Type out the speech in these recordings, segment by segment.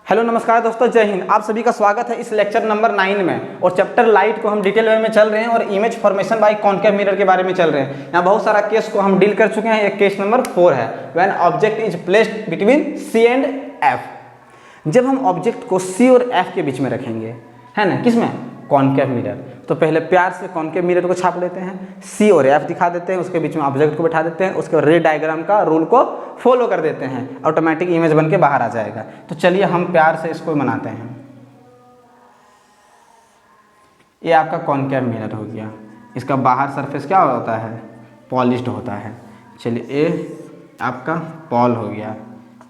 Hello नमस्कार दोस्तों, जय हिंद। आप सभी का स्वागत है इस लेक्चर नंबर 9 में। और चैप्टर लाइट को हम डिटेल वे में चल रहे हैं और image formation by concave mirror के बारे में चल रहे हैं। यहाँ बहुत सारा केस को हम डील कर चुके हैं। एक केस नंबर 4 है, when object is placed between C and F. जब हम ऑब्जेक्ट को सी और एफ के बीच में रखेंगे, है ना, किसमें, कॉनकेव मिरर, तो पहले प्यार से कॉनकेव मिरर को छाप लेते हैं, सी और एफ दिखा देते हैं, उसके बीच में ऑब्जेक्ट को बैठा देते हैं, उसके बाद रे डायग्राम का रूल को फॉलो कर देते हैं, ऑटोमेटिक इमेज बन के बाहर आ जाएगा। तो चलिए हम प्यार से इसको बनाते हैं। ये आपका कॉनकेव मिरर हो गया। इसका बाहर सरफेस क्या होता है, पॉलिश्ड होता है। चलिए ये आपका पॉल हो गया,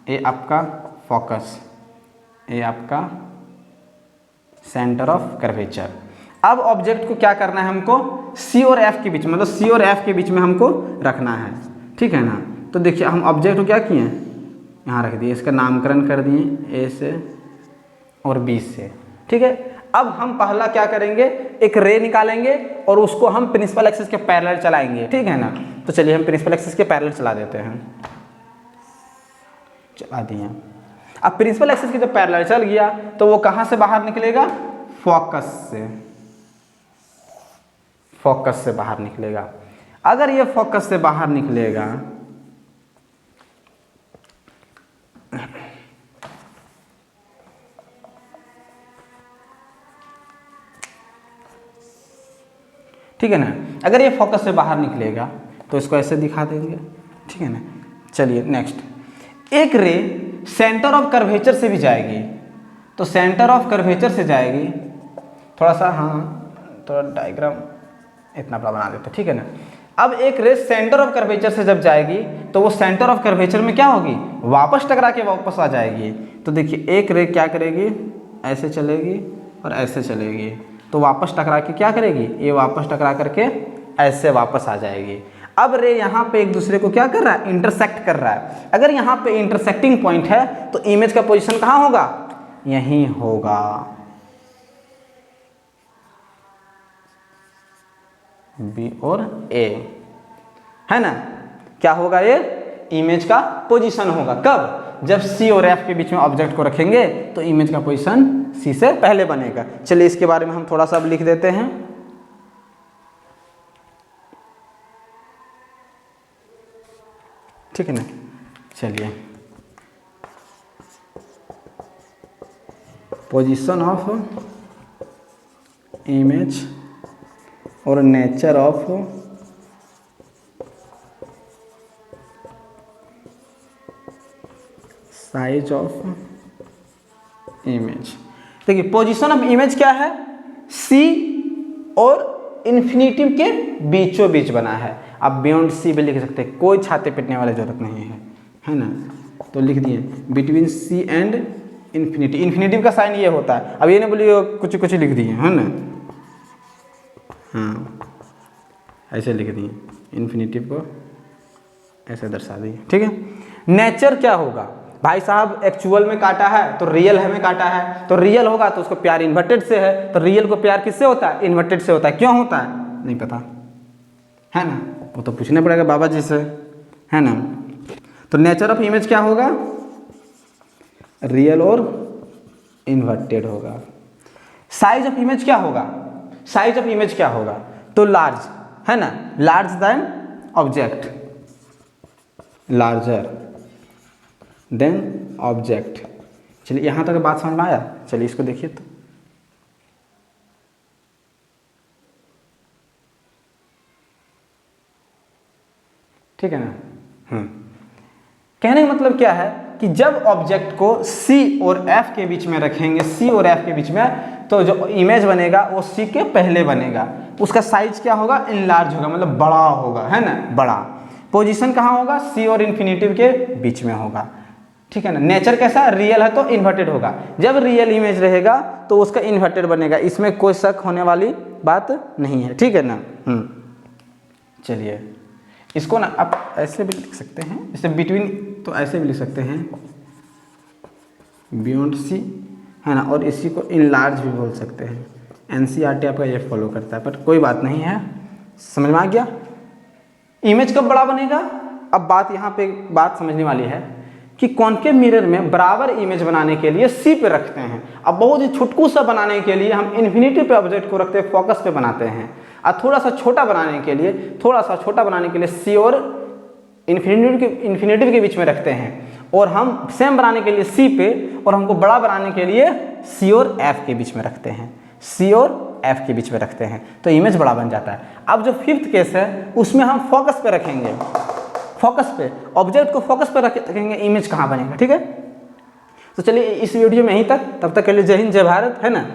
ये आपका फोकस, ये आपका सेंटर ऑफ कर्वेचर। अब ऑब्जेक्ट को क्या करना है, हमको सी और एफ के बीच में, मतलब सी और एफ के बीच में हमको रखना है, ठीक है ना। तो देखिए हम ऑब्जेक्ट को क्या किए, यहाँ रख दिए, इसका नामकरण कर दिए ए से और बी से, ठीक है। अब हम पहला क्या करेंगे, एक रे निकालेंगे और उसको हम प्रिंसिपल एक्सिस के पैरेलल चलाएंगे, ठीक है ना। तो चलिए हम प्रिंसिपल एक्सिस के पैरेलल चला देते हैं, चला दिए। अब प्रिंसिपल एक्सिस के जब पैरेलल चल गया तो वो कहाँ से बाहर निकलेगा, फोकस से, फोकस से बाहर निकलेगा। अगर ये फोकस से बाहर निकलेगा ठीक है ना, अगर ये फोकस से बाहर निकलेगा तो इसको ऐसे दिखा देंगे, ठीक है ना। चलिए नेक्स्ट, एक रे सेंटर ऑफ कर्वेचर से भी जाएगी, तो सेंटर ऑफ कर्वेचर से जाएगी, थोड़ा सा, हाँ थोड़ा डायग्राम इतना बड़ा बना देते, ठीक है ना। अब एक रे सेंटर ऑफ कर्वेचर से जब जाएगी तो वो सेंटर ऑफ कर्वेचर में क्या होगी, वापस टकरा के वापस आ जाएगी। तो देखिए एक रे क्या करेगी, ऐसे चलेगी और ऐसे चलेगी, तो वापस टकरा के क्या करेगी, ये वापस टकरा करके ऐसे वापस आ जाएगी। अब रे यहाँ पे एक दूसरे को क्या कर रहा है, इंटरसेक्ट कर रहा है। अगर यहाँ पे इंटरसेक्टिंग पॉइंट है तो इमेज का पोजीशन कहाँ होगा, यहीं होगा, बी और ए, है ना। क्या होगा, ये इमेज का पोजीशन होगा। कब, जब सी और एफ के बीच में ऑब्जेक्ट को रखेंगे तो इमेज का पोजीशन सी से पहले बनेगा। चलिए इसके बारे में हम थोड़ा सा अब लिख देते हैं। ठीक है ना, चलिए पोजीशन ऑफ इमेज और nature of size of image. देखिए पोजीशन ऑफ इमेज क्या है, सी और इन्फिनिटिव के बीचों बीच बना है। आप बियॉन्ड सी भी लिख सकते हैं, कोई छाते पिटने वाली जरूरत नहीं है ना। तो लिख दिए between C and infinity. Infinitive का साइन ये होता है। अब ये नहीं बोलिए कुछ कुछ लिख दिए, है ना, हाँ ऐसे लिख दिए, इन्फिनिटिव को ऐसे दर्शा दिए, ठीक है। नेचर क्या होगा, भाई साहब एक्चुअल में काटा है तो रियल है में काटा है, तो रियल होगा तो उसको प्यार इन्वर्टेड से है, तो रियल को प्यार किससे होता है, इन्वर्टेड से होता है। क्यों होता है नहीं पता, है ना, वो तो पूछना पड़ेगा बाबा जी से, है ना। तो नेचर ऑफ इमेज क्या होगा, रियल और इन्वर्टेड होगा। साइज ऑफ इमेज क्या होगा, साइज ऑफ इमेज क्या होगा, तो लार्ज, है ना, large than object, larger than object. चलिए यहाँ तक बात समझ में आया। चलिए इसको देखिए तो, ठीक है ना। कहने का मतलब क्या है कि जब ऑब्जेक्ट को सी और एफ के बीच में रखेंगे, सी और एफ के बीच में, तो जो इमेज बनेगा वो सी के पहले बनेगा। उसका साइज क्या होगा, इनलार्ज होगा, मतलब बड़ा होगा, है ना, बड़ा। पोजीशन कहाँ होगा, सी और इन्फिनिटिव के बीच में होगा, ठीक है ना। नेचर कैसा, रियल है तो इन्वर्टेड होगा। जब रियल इमेज रहेगा तो उसका इन्वर्टेड बनेगा, इसमें कोई शक होने वाली बात नहीं है, ठीक है ना। चलिए इसको ना आप ऐसे भी लिख सकते हैं, जैसे बिटवीन, तो ऐसे भी लिख सकते हैं बियॉन्ड सी, है ना, और इसी को इनलार्ज भी बोल सकते हैं। एनसीईआरटी आपका ये फॉलो करता है, पर कोई बात नहीं है, समझ में आ गया। इमेज कब बड़ा बनेगा, अब बात यहाँ पे बात समझने वाली है कि कॉन्केव मिरर में बराबर इमेज बनाने के लिए सी पे रखते हैं। अब बहुत ही छुटकू सा बनाने के लिए हम इन्फिनिटी पे ऑब्जेक्ट को रखते हैं, फोकस पे बनाते हैं। और थोड़ा सा छोटा बनाने के लिए सी और इन्फिनिटी के बीच में रखते हैं। और हम सेम बनाने के लिए सी पे, और हमको बड़ा बनाने के लिए सी और एफ के बीच में रखते हैं, सी और एफ के बीच में रखते हैं, तो इमेज बड़ा बन जाता है। अब जो फिफ्थ केस है उसमें हम फोकस पे रखेंगे, फोकस पे ऑब्जेक्ट को फोकस पे रखेंगे, इमेज कहाँ बनेगा। ठीक है, तो चलिए इस वीडियो में यहीं तक, तब तक के लिए जय हिंद जय भारत, है ना।